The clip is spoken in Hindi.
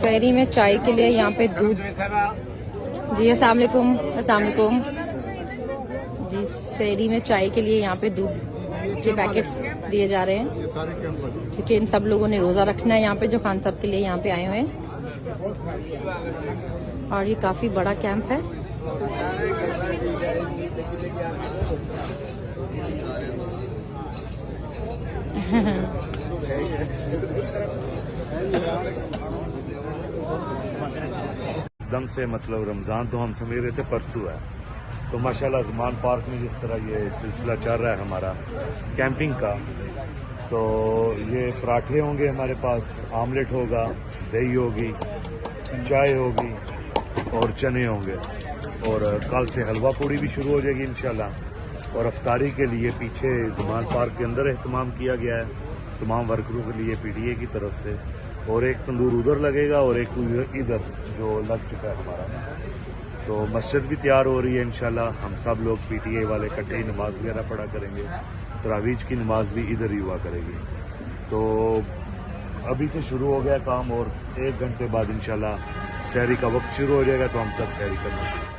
फेरी में चाय के लिए यहाँ पे दूध। जी अस्सलाम वालेकुम, अस्सलाम वालेकुम। जी फेरी में चाय के लिए यहाँ पे दूध के पैकेट्स दिए जा रहे हैं क्योंकि इन सब लोगों ने रोजा रखना है यहाँ पे, जो खान साहब के लिए यहाँ पे आए हुए हैं। और ये काफी बड़ा कैंप है। दम से मतलब रमज़ान तो हम समझ रहे थे परसों है, तो माशाल्लाह ज़मान पार्क में जिस तरह ये सिलसिला चल रहा है हमारा कैंपिंग का, तो ये पराठे होंगे हमारे पास, आमलेट होगा, दही होगी, चाय होगी और चने होंगे। और कल से हलवा पूड़ी भी शुरू हो जाएगी इंशाल्लाह। और अफ्तारी के लिए पीछे ज़मान पार्क के अंदर एहतमाम किया गया है तमाम वर्करों के लिए पीटीए की तरफ से। और एक तंदूर उधर लगेगा और एक इधर जो लग चुका है हमारा। तो मस्जिद भी तैयार हो रही है इंशाल्लाह। हम सब लोग पीटीए वाले इकट्ठे ही नमाज वगैरह पढ़ा करेंगे। तरावीज की नमाज भी इधर ही हुआ करेगी। तो अभी से शुरू हो गया काम और 1 घंटे बाद इंशाल्लाह सहरी का वक्त शुरू हो जाएगा, तो हम सब सहरी करना।